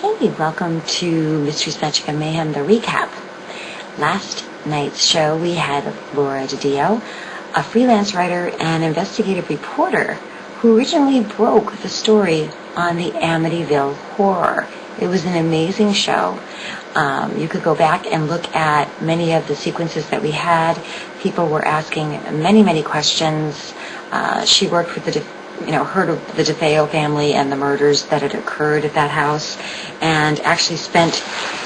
Hey, welcome to Mysteries, Magic, and Mayhem, the recap. Last night's show, we had Laura Didio, a freelance writer and investigative reporter who originally broke the story on the Amityville Horror. It was an amazing show. You could go back and look at many of the sequences that we had. People were asking many questions. She worked with heard of the DeFeo family and the murders that had occurred at that house, and actually spent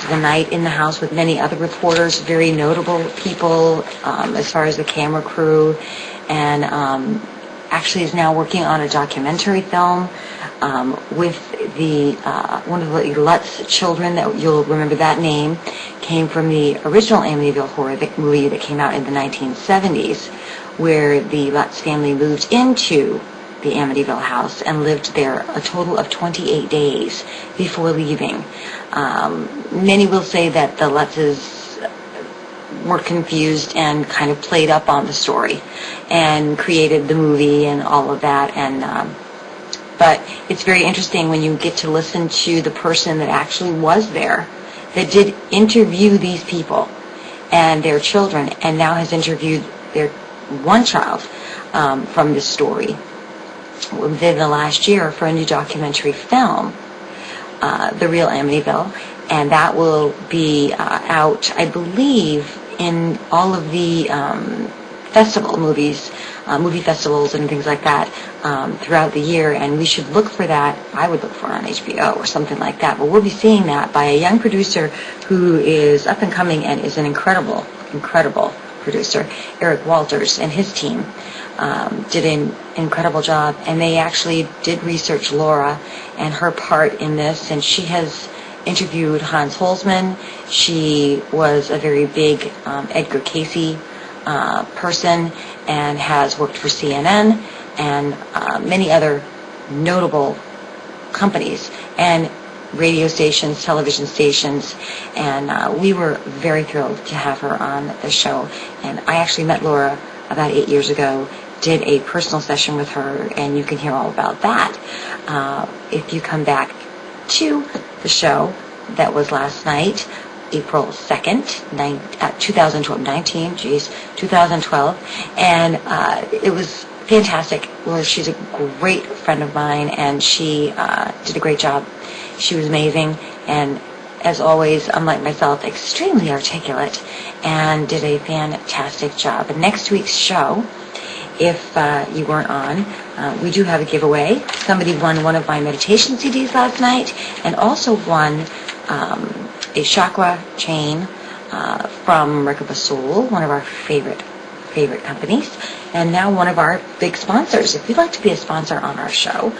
the night in the house with many other reporters, very notable people as far as the camera crew, and actually is now working on a documentary film with the one of the Lutz children. That you'll remember that name came from the original Amityville Horror movie that came out in the 1970s, where the Lutz family moved into the Amityville house and lived there a total of 28 days before leaving. Many will say that the Lutzes were confused and kind of played up on the story and created the movie and all of that. But it's very interesting when you get to listen to the person that actually was there, that did interview these people and their children, and now has interviewed their one child from this story within the last year for a new documentary film, The Real Amityville, and that will be out, I believe, in all of the movie festivals and things like that throughout the year, and we should look for that. I would look for it on HBO or something like that, but we'll be seeing that by a young producer who is up and coming and is an incredible producer, Eric Walters, and his team did an incredible job, and they actually did research Laura and her part in this, and she has interviewed Hans Holzman. She was a very big Edgar Casey person and has worked for CNN and many other notable companies and radio stations, television stations, and we were very thrilled to have her on the show. And I actually met Laura about 8 years ago, did a personal session with her, and you can hear all about that if you come back to the show that was last night, April 2nd, 2012, and it was fantastic. Well, she's a great friend of mine, and she did a great job. She was amazing, and as always, unlike myself, extremely articulate, and did a fantastic job. And next week's show, if you weren't on, we do have a giveaway. Somebody won one of my meditation CDs last night, and also won a chakra chain from Merkaba Soul, one of our favorite companies, and now one of our big sponsors. If you'd like to be a sponsor on our show,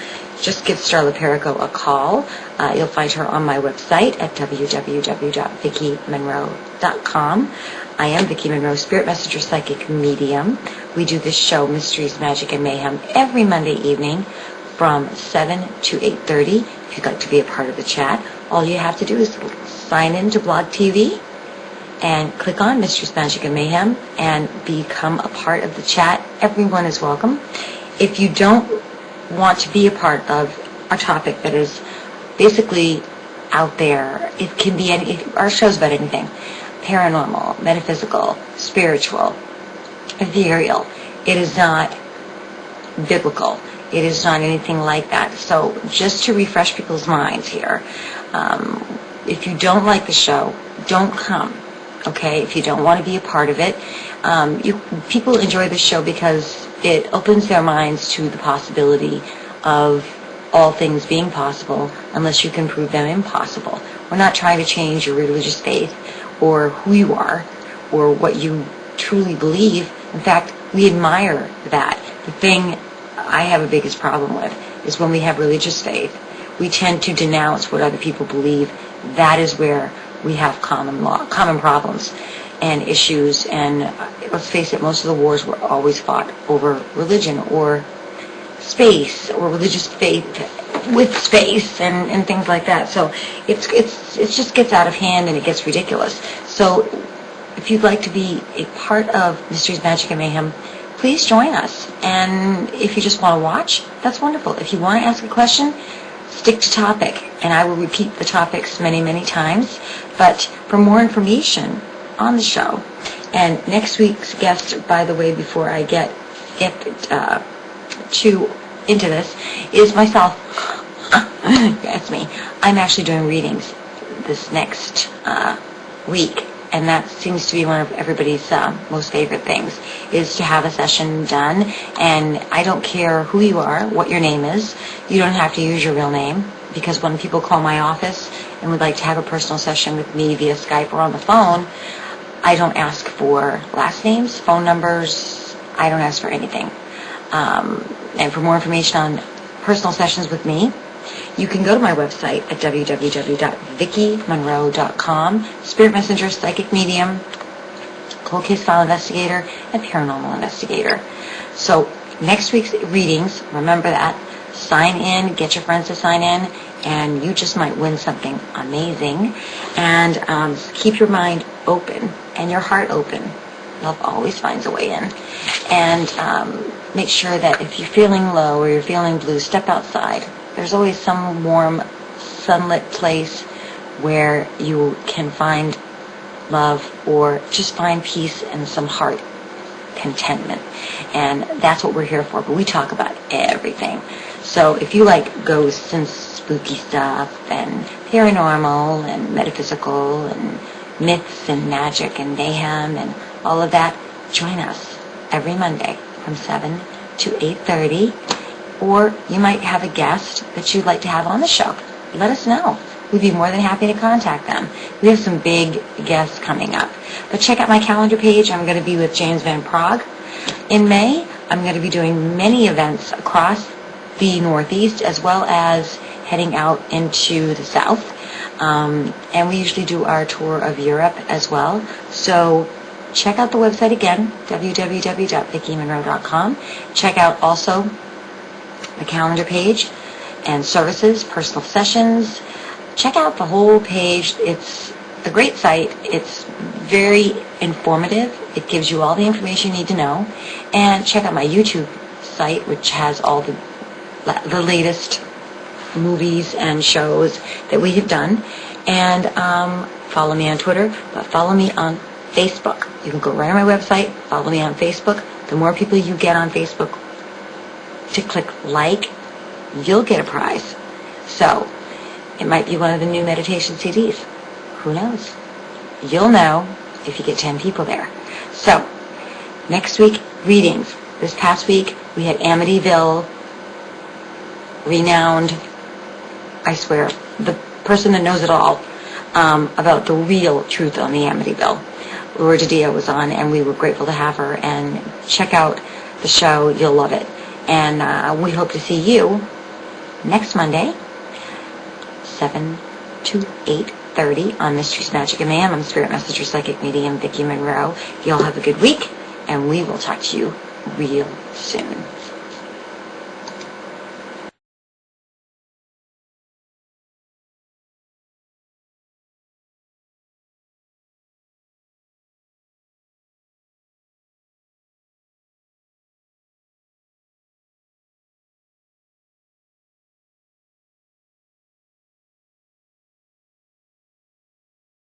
just give Starla Perico a call. You'll find her on my website at www.vickimonroe.com. I am Vicki Monroe, Spirit Messenger Psychic Medium. We do this show, Mysteries, Magic, and Mayhem, every Monday evening from 7 to 8:30. If you'd like to be a part of the chat, all you have to do is sign in to blogtv and click on Mysteries, Magic, and Mayhem and become a part of the chat. Everyone is welcome. If you don't want to be a part of a topic that is basically out there, it can be our show's about anything: paranormal, metaphysical, spiritual, ethereal. It is not biblical. It is not anything like that. So just to refresh people's minds here, if you don't like the show, don't come. Okay? If you don't want to be a part of it, people enjoy the show because it opens their minds to the possibility of all things being possible, unless you can prove them impossible. We're not trying to change your religious faith or who you are or what you truly believe. In fact, we admire that. The thing I have a biggest problem with is when we have religious faith, we tend to denounce what other people believe. That is where we have common problems and issues. And let's face it, most of the wars were always fought over religion or space or religious faith with space and things like that. So it just gets out of hand and it gets ridiculous. So if you'd like to be a part of Mysteries, Magic, and Mayhem, please join us. And if you just want to watch, that's wonderful. If you want to ask a question, stick to topic, and I will repeat the topics many, many times. But for more information on the show, and next week's guest, by the way, before I get too into this, is myself. That's me. I'm actually doing readings this next week, and that seems to be one of everybody's most favorite things, is to have a session done. And I don't care who you are, what your name is. You don't have to use your real name, because when people call my office and would like to have a personal session with me via Skype or on the phone, I don't ask for last names, phone numbers. I don't ask for anything. And for more information on personal sessions with me, you can go to my website at www.vickimonroe.com. Spirit messenger, psychic medium, cold case file investigator, and paranormal investigator. So next week's readings, remember that. Sign in, get your friends to sign in, and you just might win something amazing. And keep your mind open and your heart open. Love always finds a way in. And make sure that if you're feeling low or you're feeling blue, step outside. There's always some warm, sunlit place where you can find love or just find peace and some heart contentment. And that's what we're here for. But we talk about everything. So if you like ghosts and spooky stuff and paranormal and metaphysical and myths and magic and mayhem and all of that, join us every Monday from 7 to 8:30. Or you might have a guest that you'd like to have on the show. Let us know. We'd be more than happy to contact them. We have some big guests coming up. But check out my calendar page. I'm going to be with James Van Prague. In May, I'm going to be doing many events across the Northeast, as well as heading out into the South. And we usually do our tour of Europe as well. So check out the website again, www.vickimonroe.com. Check out also the calendar page and services, personal sessions. Check out the whole page. It's a great site. It's very informative. It gives you all the information you need to know. And check out my YouTube site, which has all the latest movies and shows that we have done. And follow me on Twitter, but follow me on Facebook. You can go right on my website, follow me on Facebook. The more people you get on Facebook to click like, you'll get a prize. So it might be one of the new meditation CDs. Who knows? You'll know if you get 10 people there. So next week, readings. This past week, we had Amityville, renowned, I swear, the person that knows it all about the real truth on the Amityville. Laura Didio was on, and we were grateful to have her. And check out the show. You'll love it. And we hope to see you next Monday, 7 to 8:30 on Mysteries, Magic, and Mayhem. I'm Spirit Messenger, Psychic Medium, Vicki Monroe. You all have a good week, and we will talk to you real soon.